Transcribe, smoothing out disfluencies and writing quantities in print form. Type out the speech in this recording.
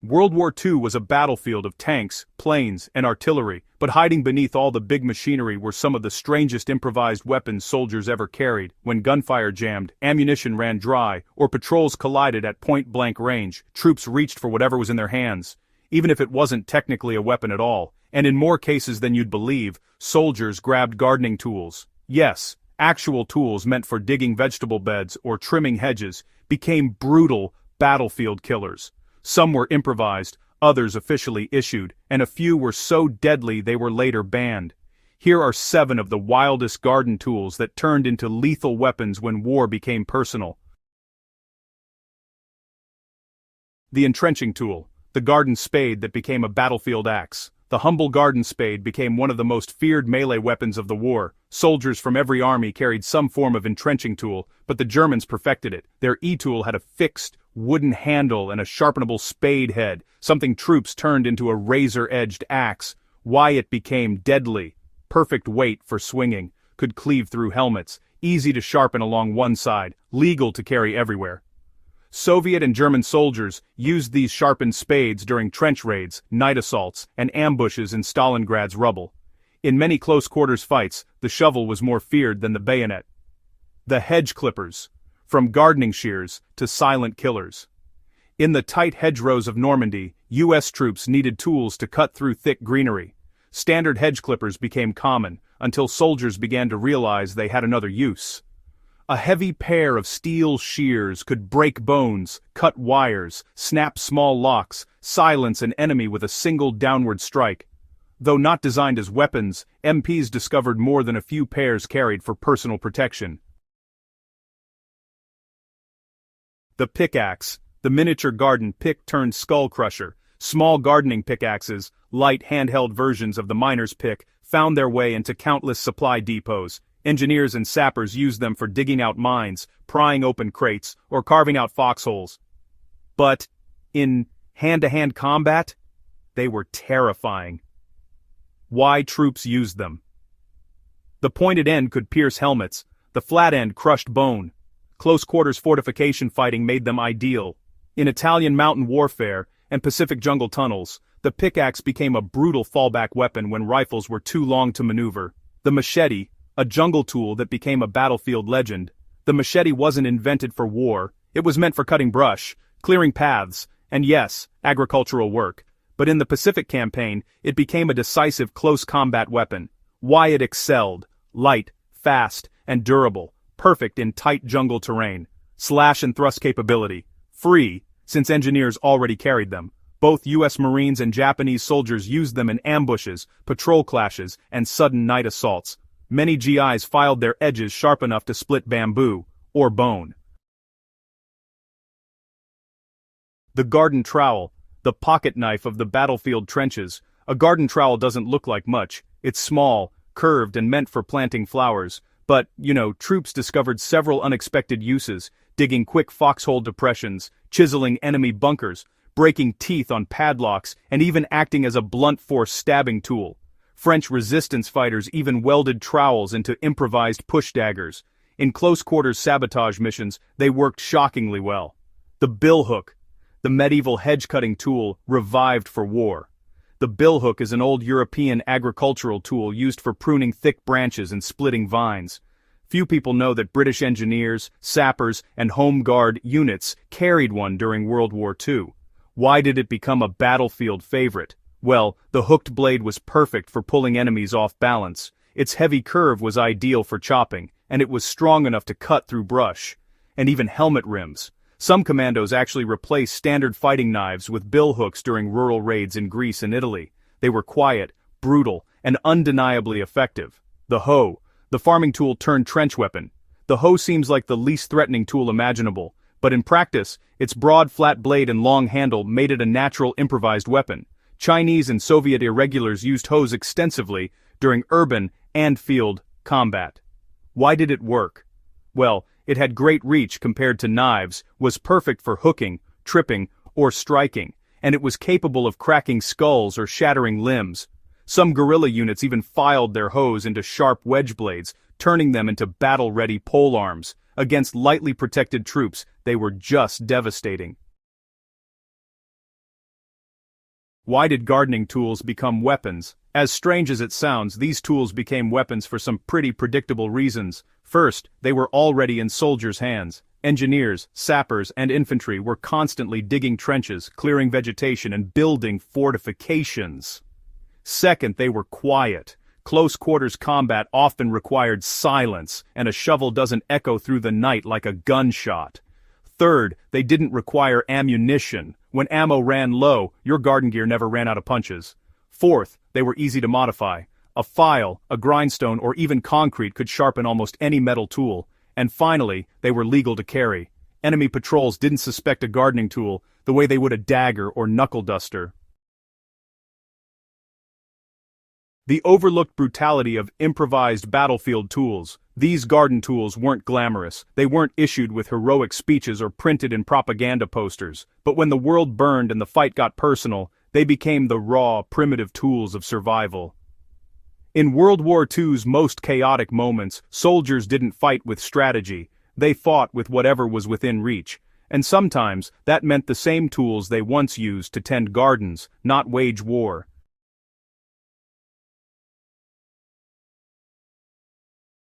World War II was a battlefield of tanks, planes, and artillery, but hiding beneath all the big machinery were some of the strangest improvised weapons soldiers ever carried. When gunfire jammed, ammunition ran dry, or patrols collided at point-blank range, troops reached for whatever was in their hands, even if it wasn't technically a weapon at all. And in more cases than you'd believe, soldiers grabbed gardening tools. Yes, actual tools meant for digging vegetable beds or trimming hedges became brutal battlefield killers. Some were improvised, others officially issued, and a few were so deadly they were later banned. Here are 7 of the wildest garden tools that turned into lethal weapons when war became personal. The entrenching tool, the garden spade that became a battlefield axe. The humble garden spade became one of the most feared melee weapons of the war. Soldiers from every army carried some form of entrenching tool, but the Germans perfected it. Their e-tool had a fixed, wooden handle and a sharpenable spade head, something troops turned into a razor-edged axe. Why it became deadly. Perfect weight for swinging, could cleave through helmets, easy to sharpen along one side, legal to carry everywhere. Soviet and German soldiers used these sharpened spades during trench raids, night assaults, and ambushes in Stalingrad's rubble. In many close-quarters fights, the shovel was more feared than the bayonet. The hedge clippers. From gardening shears to silent killers. In the tight hedgerows of Normandy, U.S. troops needed tools to cut through thick greenery. Standard hedge clippers became common, until soldiers began to realize they had another use. A heavy pair of steel shears could break bones, cut wires, snap small locks, silence an enemy with a single downward strike. Though not designed as weapons, MPs discovered more than a few pairs carried for personal protection. The pickaxe, the miniature garden pick turned skull crusher. Small gardening pickaxes, light handheld versions of the miner's pick, found their way into countless supply depots. Engineers and sappers used them for digging out mines, prying open crates, or carving out foxholes. But, in hand-to-hand combat, they were terrifying. Why troops used them. The pointed end could pierce helmets, the flat end crushed bone. Close-quarters fortification fighting made them ideal. In Italian mountain warfare and Pacific jungle tunnels, the pickaxe became a brutal fallback weapon when rifles were too long to maneuver. The machete, a jungle tool that became a battlefield legend. The machete wasn't invented for war, it was meant for cutting brush, clearing paths, and yes, agricultural work. But in the Pacific Campaign, it became a decisive close combat weapon. Why it excelled: light, fast, and durable, perfect in tight jungle terrain. Slash and thrust capability. Free, since engineers already carried them. Both U.S. Marines and Japanese soldiers used them in ambushes, patrol clashes, and sudden night assaults. Many GIs filed their edges sharp enough to split bamboo, or bone. The garden trowel, the pocket knife of the battlefield trenches. A garden trowel doesn't look like much. It's small, curved and meant for planting flowers. But, troops discovered several unexpected uses, digging quick foxhole depressions, chiseling enemy bunkers, breaking teeth on padlocks, and even acting as a blunt force stabbing tool. French resistance fighters even welded trowels into improvised push daggers. In close-quarters sabotage missions, they worked shockingly well. The billhook, the medieval hedge-cutting tool revived for war. The billhook is an old European agricultural tool used for pruning thick branches and splitting vines. Few people know that British engineers, sappers, and home guard units carried one during World War II. Why did it become a battlefield favorite? Well, the hooked blade was perfect for pulling enemies off balance. Its heavy curve was ideal for chopping, and it was strong enough to cut through brush. And even helmet rims. Some commandos actually replaced standard fighting knives with billhooks during rural raids in Greece and Italy. They were quiet, brutal, and undeniably effective. The hoe, the farming tool turned trench weapon. The hoe seems like the least threatening tool imaginable, but in practice, its broad flat blade and long handle made it a natural improvised weapon. Chinese and Soviet irregulars used hoes extensively during urban and field combat. Why did it work? Well, it had great reach compared to knives, was perfect for hooking, tripping, or striking, and it was capable of cracking skulls or shattering limbs. Some guerrilla units even filed their hoes into sharp wedge blades, turning them into battle-ready polearms. Against lightly protected troops, they were just devastating. Why did gardening tools become weapons? As strange as it sounds, these tools became weapons for some pretty predictable reasons. First, they were already in soldiers' hands. Engineers, sappers, and infantry were constantly digging trenches, clearing vegetation, and building fortifications. Second, they were quiet. Close-quarters combat often required silence, and a shovel doesn't echo through the night like a gunshot. Third, they didn't require ammunition. When ammo ran low, your garden gear never ran out of punches. Fourth, they were easy to modify. A file, a grindstone, or even concrete could sharpen almost any metal tool. And finally, they were legal to carry. Enemy patrols didn't suspect a gardening tool the way they would a dagger or knuckle duster. The overlooked brutality of improvised battlefield tools. These garden tools weren't glamorous, they weren't issued with heroic speeches or printed in propaganda posters, but when the world burned and the fight got personal, they became the raw, primitive tools of survival. In World War II's most chaotic moments, soldiers didn't fight with strategy, they fought with whatever was within reach, and sometimes that meant the same tools they once used to tend gardens, not wage war.